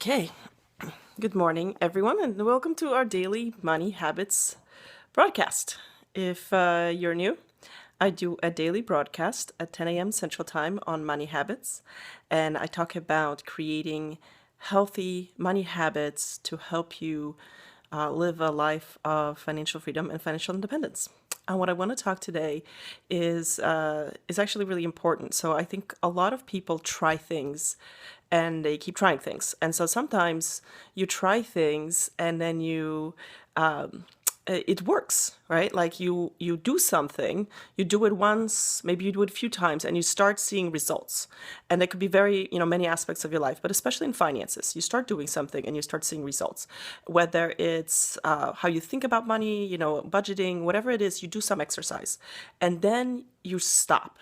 Okay, good morning, everyone, and welcome to our daily money habits broadcast. If you're new, I do a daily broadcast at 10 a.m. Central Time on money habits, and I talk about creating healthy money habits to help you live a life of financial freedom and financial independence. And what I want to talk today is actually really important. So I think a lot of people try things and they keep trying things. And so sometimes you try things and then it works, right? Like you do something, you do it once, maybe you do it a few times, and you start seeing results. And it could be very, many aspects of your life, but especially in finances, you start doing something and you start seeing results. Whether it's how you think about money, budgeting, whatever it is, you do some exercise, and then you stop.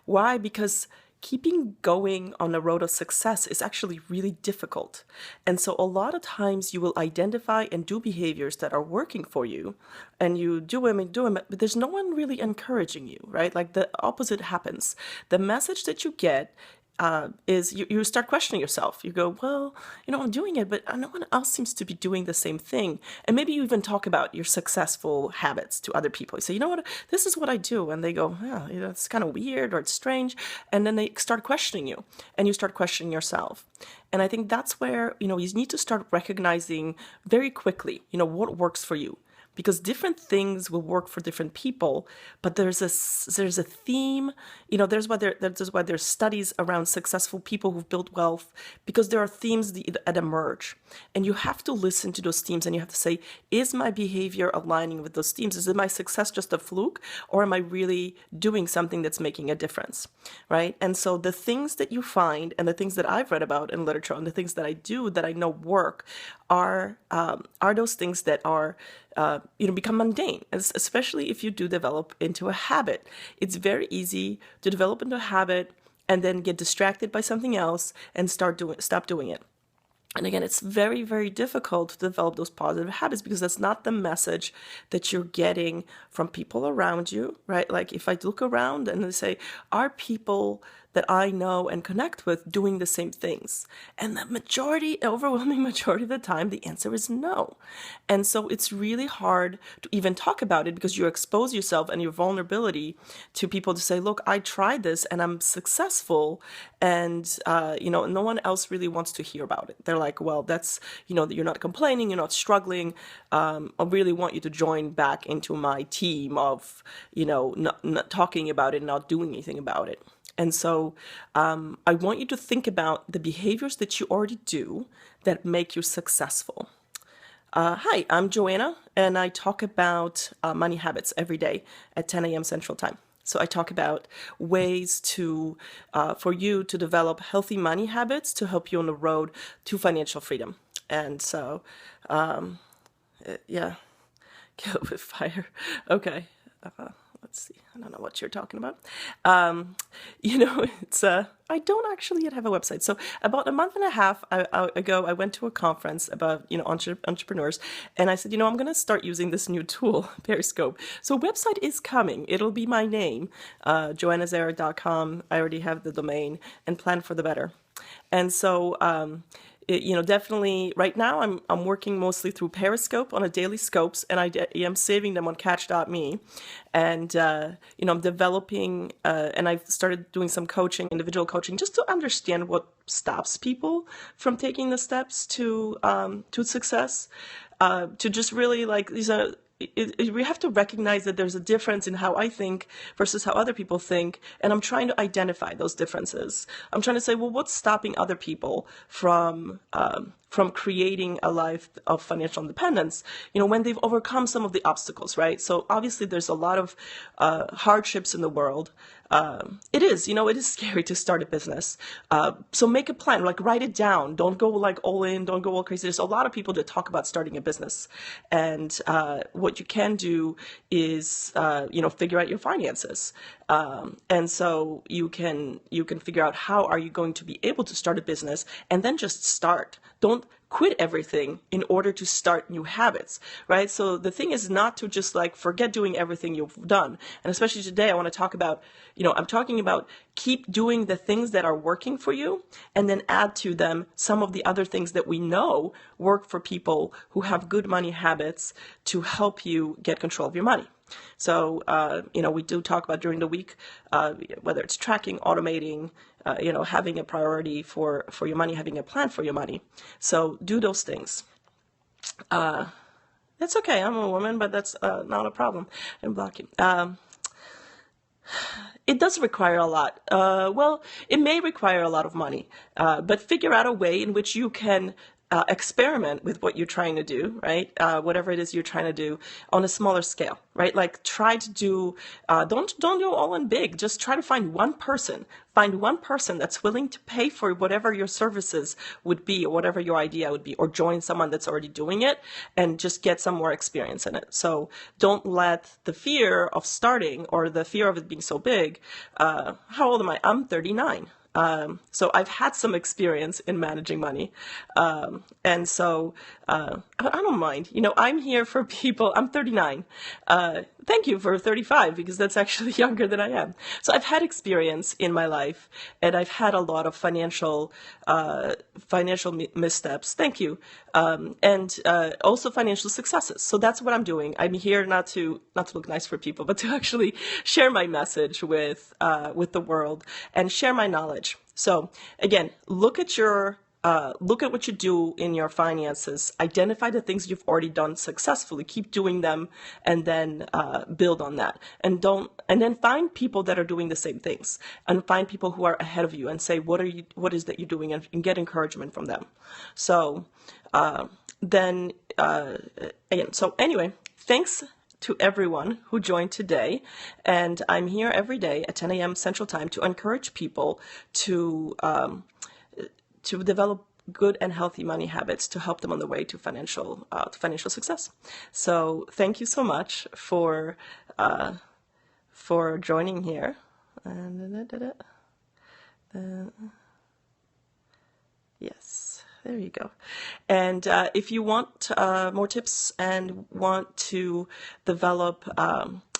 Why? Because keeping going on the road of success is actually really difficult. And so a lot of times you will identify and do behaviors that are working for you, and you do them and do them, but there's no one really encouraging you, right? Like the opposite happens. The message that you get is you start questioning yourself. You go, well, I'm doing it, but no one else seems to be doing the same thing. And maybe you even talk about your successful habits to other people. You say, you know what, this is what I do. And they go, yeah, it's kind of weird or it's strange. And then they start questioning you and you start questioning yourself. And I think that's where, you need to start recognizing very quickly, what works for you. Because different things will work for different people, but there's a theme. There's why there's studies around successful people who've built wealth, because there are themes that emerge, and you have to listen to those themes, and you have to say, is my behavior aligning with those themes? Is my success just a fluke, or am I really doing something that's making a difference, right? And so the things that you find, and the things that I've read about in literature, and the things that I do that I know work, are those things that are become mundane, especially if you do develop into a habit. It's very easy to develop into a habit and then get distracted by something else and stop doing it. And again, it's very, very difficult to develop those positive habits because that's not the message that you're getting from people around you, right? Like if I look around and they say, are people that I know and connect with doing the same things? And the overwhelming majority of the time, the answer is no. And so it's really hard to even talk about it because you expose yourself and your vulnerability to people to say, look, I tried this and I'm successful. And, no one else really wants to hear about it. They're like, well, that's, you're not complaining, you're not struggling. I really want you to join back into my team of, not talking about it, not doing anything about it. And so I want you to think about the behaviors that you already do that make you successful. Hi, I'm Joanna, and I talk about money habits every day at 10 a.m. Central Time. So I talk about ways for you to develop healthy money habits to help you on the road to financial freedom. And so, yeah, kill with fire. Okay. Let's see. I don't know what you're talking about. It's I don't actually yet have a website. So about a month and a half ago, I went to a conference about entrepreneurs, and I said, I'm going to start using this new tool, Periscope. So website is coming. It'll be my name, joannazarach.com. I already have the domain, and Plan for the Better. And so definitely right now I'm working mostly through Periscope on a daily scopes, and I am saving them on catch.me. And, I'm developing, and I've started doing some individual coaching, just to understand what stops people from taking the steps to success, to just really we have to recognize that there's a difference in how I think versus how other people think, and I'm trying to identify those differences. I'm trying to say, well, what's stopping other people from creating a life of financial independence, when they've overcome some of the obstacles, right? So obviously there's a lot of hardships in the world. It is scary to start a business. So make a plan, write it down. Don't go all in, don't go all crazy. There's a lot of people that talk about starting a business. And what you can do is, figure out your finances. And so you can figure out how are you going to be able to start a business, and then just start. Don't quit everything in order to start new habits, right? So the thing is not to just like forget doing everything you've done. And especially today, I want to talk about, I'm talking about keep doing the things that are working for you and then add to them some of the other things that we know work for people who have good money habits to help you get control of your money. So, we do talk about during the week, whether it's tracking, automating, having a priority for your money, having a plan for your money. So do those things. That's okay. I'm a woman, but that's not a problem. I'm blocking. It does require a lot. Well, it may require a lot of money, but figure out a way in which you can experiment with what you're trying to do, right? Whatever it is you're trying to do on a smaller scale, right? Like try to do, don't go all in big. Just try to find one person that's willing to pay for whatever your services would be or whatever your idea would be, or join someone that's already doing it and just get some more experience in it. So don't let the fear of starting or the fear of it being so big. How old am I? I'm 39. So I've had some experience in managing money. And so, I don't mind, I'm here for people. I'm 39. Thank you for 35 because that's actually younger than I am. So I've had experience in my life and I've had a lot of financial missteps. Thank you. And also financial successes. So that's what I'm doing. I'm here not to look nice for people, but to actually share my message with the world and share my knowledge. So again, look at what you do in your finances, identify the things you've already done successfully, keep doing them, and then build on that. And then find people that are doing the same things and find people who are ahead of you and say, what is that you're doing, and get encouragement from them. So again, so anyway, thanks to everyone who joined today. And I'm here every day at 10 a.m. Central Time to encourage people to develop good and healthy money habits to help them on the way to financial success. So thank you so much for joining here. Yes. There you go. And if you want more tips and want to develop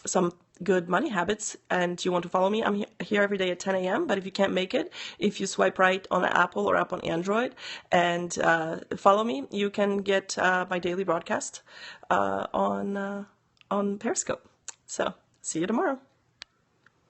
some good money habits and you want to follow me, I'm here every day at 10 a.m. But if you can't make it, if you swipe right on Apple or app on Android and follow me, you can get my daily broadcast on Periscope. So see you tomorrow.